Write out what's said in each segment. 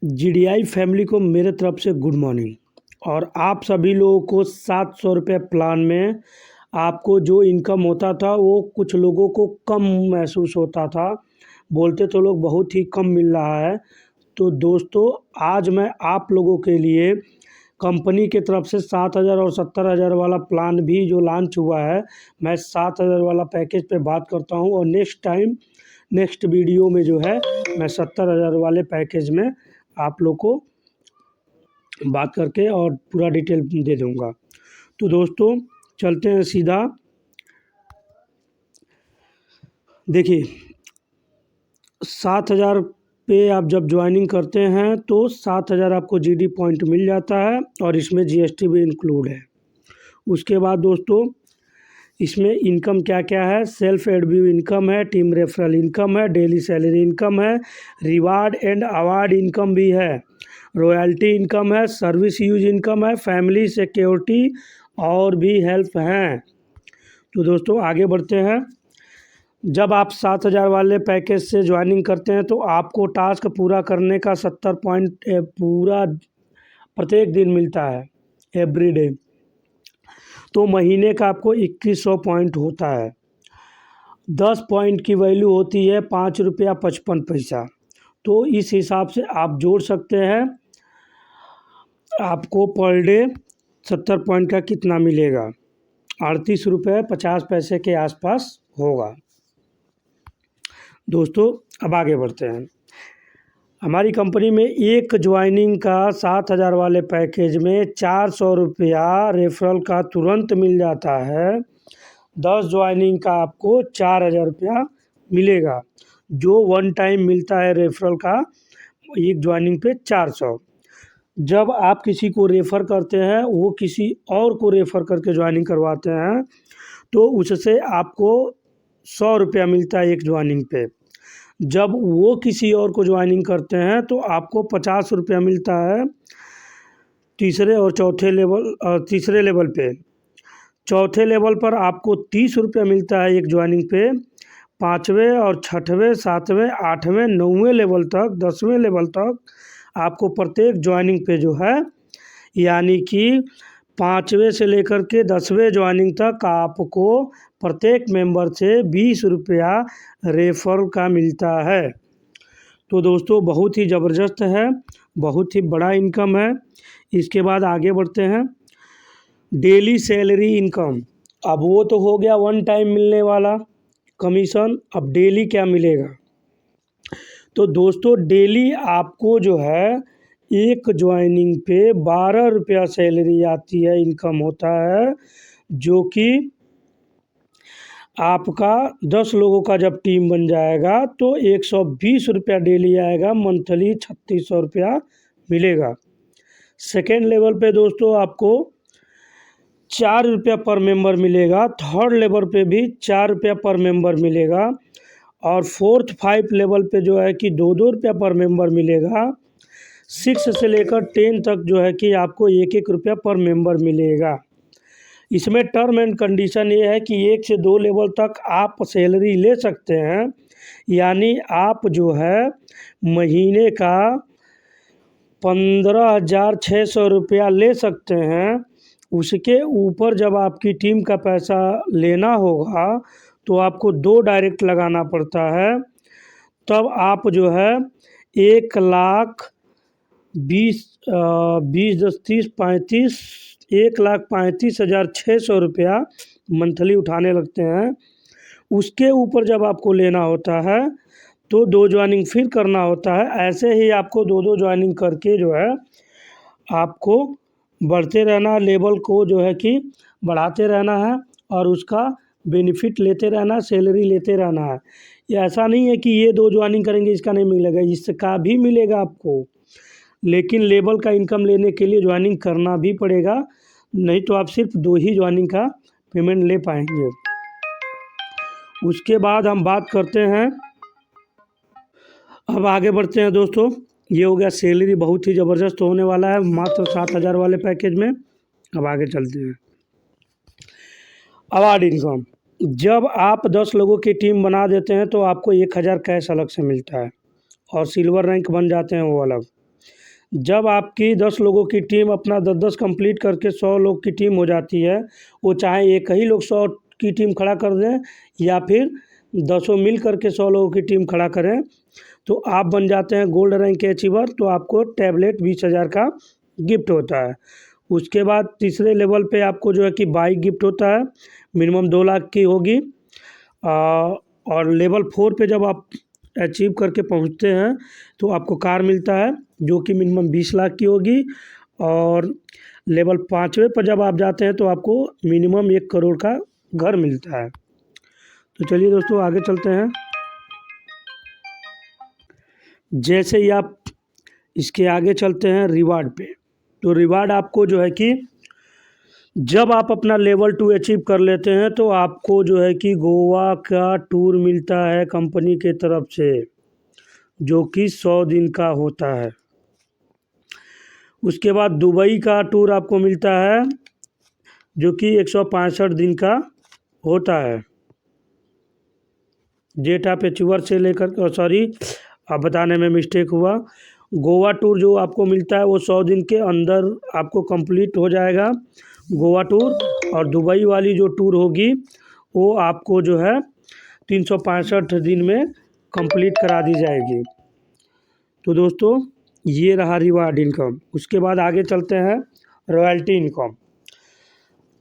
GDI family को मेरे तरफ से गुड मॉर्निंग। और आप सभी लोगों को 700 रुपये प्लान में आपको जो इनकम होता था वो कुछ लोगों को कम महसूस होता था, बोलते तो लोग बहुत ही कम मिल रहा है। तो दोस्तों, आज मैं आप लोगों के लिए कंपनी के तरफ से 7,000 और 70,000 वाला प्लान भी जो लॉन्च हुआ है, मैं 7,000 वाला पैकेज पे बात करता हूँ। और नेक्स्ट वीडियो में जो है मैं 70,000 वाले पैकेज में आप लोग को बात करके और पूरा डिटेल दे दूँगा। तो दोस्तों, चलते हैं सीधा। देखिए, 7,000 पे आप जब ज्वाइनिंग करते हैं तो 7,000 आपको जीडी पॉइंट मिल जाता है और इसमें जीएसटी भी इंक्लूड है। उसके बाद दोस्तों, इसमें इनकम क्या क्या है? सेल्फ एडव्यू इनकम है, टीम रेफरल इनकम है, डेली सैलरी इनकम है, रिवार्ड एंड अवार्ड इनकम भी है, रॉयल्टी इनकम है, सर्विस यूज इनकम है, फैमिली सिक्योरिटी और भी हेल्प हैं। तो दोस्तों, आगे बढ़ते हैं। जब आप 7,000 वाले पैकेज से ज्वाइनिंग करते हैं तो आपको टास्क पूरा करने का 70 पॉइंट पूरा प्रत्येक दिन मिलता है, एवरी डे। तो महीने का आपको 2100 पॉइंट होता है। 10 पॉइंट की वैल्यू होती है 5 रुपया 55 पैसा। तो इस हिसाब से आप जोड़ सकते हैं आपको पर डे 70 पॉइंट का कितना मिलेगा। 38 रुपये 50 पैसे के आसपास होगा। दोस्तों, अब आगे बढ़ते हैं। हमारी कंपनी में एक ज्वाइनिंग का 7,000 वाले पैकेज में 400 रुपया रेफरल का तुरंत मिल जाता है। 10 ज्वाइनिंग का आपको 4,000 रुपया मिलेगा, जो वन टाइम मिलता है रेफरल का, एक ज्वाइनिंग पे 400। जब आप किसी को रेफ़र करते हैं, वो किसी और को रेफ़र करके ज्वाइनिंग करवाते हैं, तो उससे आपको 100 रुपया मिलता है एक ज्वाइनिंग पे। जब वो किसी और को ज्वाइनिंग करते हैं तो आपको 50 रुपया मिलता है तीसरे लेवल पे। चौथे लेवल पर आपको 30 रुपया मिलता है एक ज्वाइनिंग पे। 5वें और 6वें 7वें 8वें 9वें लेवल तक, 10वें लेवल तक आपको प्रत्येक ज्वाइनिंग पे जो है, यानी कि 5वें से लेकर के 10वें ज्वाइनिंग तक आपको प्रत्येक मेंबर से 20 रुपया रेफर का मिलता है। तो दोस्तों, बहुत ही ज़बरदस्त है, बहुत ही बड़ा इनकम है। इसके बाद आगे बढ़ते हैं। डेली सैलरी इनकम, अब वो तो हो गया वन टाइम मिलने वाला कमीशन। अब डेली क्या मिलेगा? तो दोस्तों, डेली आपको जो है एक ज्वाइनिंग पे 12 रुपया सैलरी आती है, इनकम होता है, जो कि आपका 10 लोगों का जब टीम बन जाएगा तो 120 रुपया डेली आएगा, मंथली 3600 रुपया मिलेगा। सेकेंड लेवल पे दोस्तों आपको 4 रुपया पर मेंबर मिलेगा। थर्ड लेवल पे भी 4 रुपया पर मेंबर मिलेगा। और 4th 5 लेवल पे जो है कि 2-2 रुपया पर मेंबर मिलेगा। 6 से लेकर 10 तक जो है कि आपको 1-1 रुपया पर मेंबर मिलेगा। इसमें टर्म एंड कंडीशन ये है कि 1 से 2 लेवल तक आप सैलरी ले सकते हैं, यानी आप जो है महीने का 15,600 रुपया ले सकते हैं। उसके ऊपर जब आपकी टीम का पैसा लेना होगा तो आपको 2 डायरेक्ट लगाना पड़ता है। तब आप जो है 1,35,600 रुपया मंथली उठाने लगते हैं। उसके ऊपर जब आपको लेना होता है तो 2 ज्वाइनिंग फिर करना होता है। ऐसे ही आपको 2-2 ज्वाइनिंग करके जो है आपको बढ़ते रहना, लेवल को जो है कि बढ़ाते रहना है और उसका बेनिफिट लेते रहना, सैलरी लेते रहना है। ये ऐसा नहीं है कि ये 2 ज्वाइनिंग करेंगे इसका नहीं मिलेगा, इसका भी मिलेगा आपको, लेकिन लेवल का इनकम लेने के लिए ज्वाइनिंग करना भी पड़ेगा, नहीं तो आप सिर्फ 2 ही ज्वाइनिंग का पेमेंट ले पाएंगे। उसके बाद हम बात करते हैं, अब आगे बढ़ते हैं दोस्तों। ये हो गया सैलरी, बहुत ही ज़बरदस्त होने वाला है मात्र 7,000 वाले पैकेज में। अब आगे चलते हैं। अवार्ड इनकम, जब आप 10 लोगों की टीम बना देते हैं तो आपको 1,000 कैश अलग से मिलता है और सिल्वर रैंक बन जाते हैं वो अलग। जब आपकी 10 लोगों की टीम अपना 10-10 कंप्लीट करके 100 लोग की टीम हो जाती है, वो चाहे एक ही लोग 100 की टीम खड़ा कर दें या फिर दसों मिल करके 100 लोगों की टीम खड़ा करें, तो आप बन जाते हैं गोल्ड रैंक के अचीवर। तो आपको टैबलेट 20,000 का गिफ्ट होता है। उसके बाद तीसरे लेवल पे आपको जो है कि बाइक गिफ्ट होता है, मिनिमम 2 लाख की होगी। और लेवल 4 पे जब आप अचीव करके पहुंचते हैं तो आपको कार मिलता है जो कि मिनिमम 20 लाख की होगी। और लेवल 5वें पर जब आप जाते हैं तो आपको मिनिमम 1 करोड़ का घर मिलता है। तो चलिए दोस्तों आगे चलते हैं। जैसे ही आप इसके आगे चलते हैं रिवार्ड पे, तो रिवार्ड आपको जो है कि जब आप अपना लेवल 2 अचीव कर लेते हैं तो आपको जो है कि गोवा का टूर मिलता है कंपनी के तरफ से, जो कि 100 दिन का होता है। उसके बाद दुबई का टूर आपको मिलता है जो कि 165 दिन का होता है। डेट ऑफ अचीवर से लेकर सॉरी अब बताने में मिस्टेक हुआ। गोवा टूर जो आपको मिलता है वो 100 दिन के अंदर आपको कंप्लीट हो जाएगा गोवा टूर। और दुबई वाली जो टूर होगी वो आपको जो है 365 दिन में कंप्लीट करा दी जाएगी। तो दोस्तों ये रहा रिवार्ड इनकम। उसके बाद आगे चलते हैं रॉयल्टी इनकम।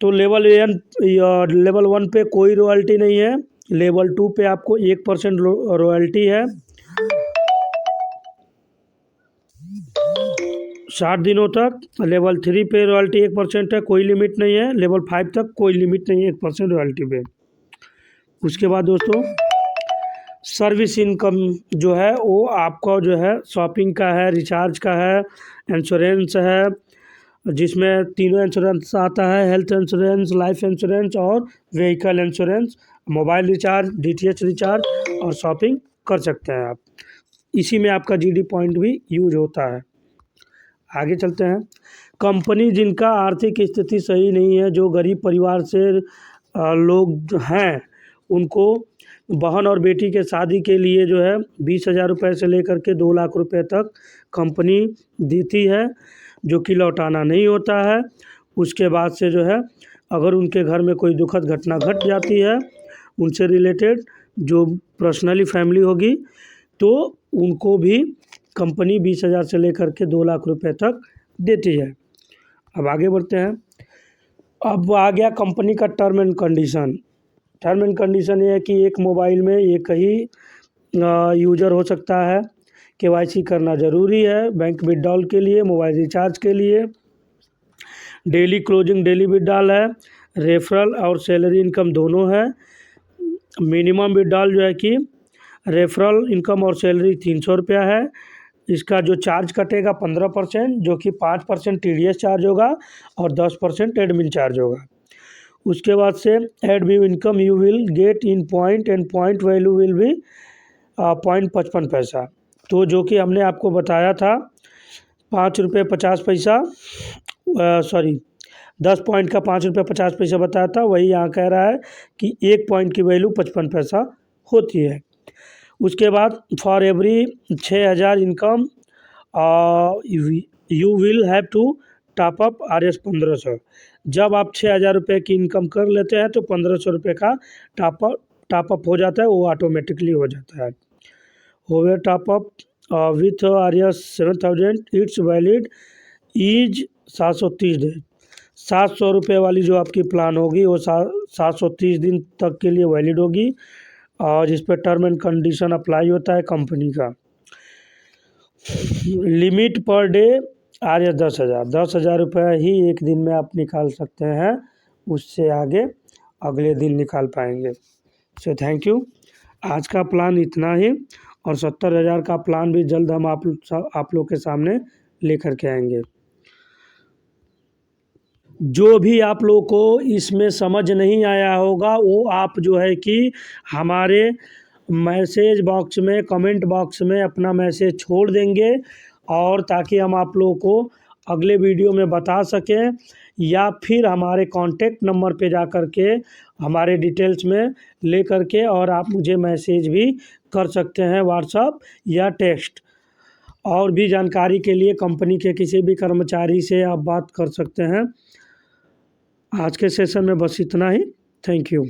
तो लेवल 1 पे कोई रॉयल्टी नहीं है। लेवल 2 पे आपको 1% रॉयल्टी है 60 दिनों तक। लेवल 3 पे रॉयल्टी 1% है, कोई लिमिट नहीं है। लेवल 5 तक कोई लिमिट नहीं है 1% रॉयल्टी पे। उसके बाद दोस्तों सर्विस इनकम जो है वो आपका जो है शॉपिंग का है, रिचार्ज का है, इंश्योरेंस है, जिसमें तीनों इंश्योरेंस आता है, हेल्थ इंश्योरेंस, लाइफ इंश्योरेंस और vehicle insurance. Mobile recharge, DTH recharge और शॉपिंग कर सकते हैं आप। इसी में आपका जीडी पॉइंट भी यूज होता है। आगे चलते हैं। कंपनी जिनका आर्थिक स्थिति सही नहीं है, जो गरीब परिवार से लोग हैं, उनको बहन और बेटी के शादी के लिए जो है 20,000 रुपये से लेकर के 2 लाख रुपए तक कंपनी देती है, जो कि लौटाना नहीं होता है। उसके बाद से जो है अगर उनके घर में कोई दुखद घटना घट जाती है उनसे रिलेटेड, जो पर्सनली फैमिली होगी, तो उनको भी कंपनी 20,000 से लेकर के 2 लाख रुपए तक देती है। अब आगे बढ़ते हैं। अब आ गया कंपनी का term and condition. Term and condition ये है कि एक मोबाइल में एक ही यूज़र हो सकता है। केवाईसी करना ज़रूरी है बैंक विथड्रॉल के लिए, मोबाइल रिचार्ज के लिए। डेली क्लोजिंग डेली विथड्रॉल है। रेफरल और सैलरी इनकम दोनों है। मिनिमम विथड्रॉल जो है कि रेफरल इनकम और सैलरी 300 रुपया है। इसका जो चार्ज कटेगा 15%, जो कि 5% TDS चार्ज होगा और 10% एडमिन चार्ज होगा। उसके बाद से add view income you will get in point and point value will be 0.55 तो जो कि हमने आपको बताया था 5 रुपये 50 पैसा, सॉरी 10 पॉइंट का 5 रुपये 50 पैसा बताया था, वही यहाँ कह रहा है कि 1 पॉइंट की वैल्यू 55 पैसा होती है। उसके बाद for every 6,000 income you will have to top up RS 1500। जब आप 6,000 रुपये की इनकम कर लेते हैं तो 1,500 रुपये का टॉप अप हो जाता है, वो ऑटोमेटिकली हो जाता है। होवे top up with RS 7,000 it's valid is 730 days. 700 रुपये वाली जो आपकी प्लान होगी वो 730 दिन तक के लिए वैलिड होगी, और जिस पर टर्म एंड कंडीशन अप्लाई होता है कंपनी का। लिमिट पर डे RS 10,000 रुपये ही एक दिन में आप निकाल सकते हैं, उससे आगे अगले दिन निकाल पाएंगे। So thank you. आज का प्लान इतना ही, और 70,000 का प्लान भी जल्द हम आप लोग के सामने लेकर के आएंगे। जो भी आप लोग को इसमें समझ नहीं आया होगा वो आप जो है कि हमारे मैसेज बॉक्स में, कमेंट बॉक्स में अपना मैसेज छोड़ देंगे, और ताकि हम आप लोगों को अगले वीडियो में बता सकें, या फिर हमारे कांटेक्ट नंबर पे जा कर के हमारे डिटेल्स में ले कर के, और आप मुझे मैसेज भी कर सकते हैं व्हाट्सएप या टेक्स्ट। और भी जानकारी के लिए कंपनी के किसी भी कर्मचारी से आप बात कर सकते हैं। आज के सेशन में बस इतना ही। Thank you.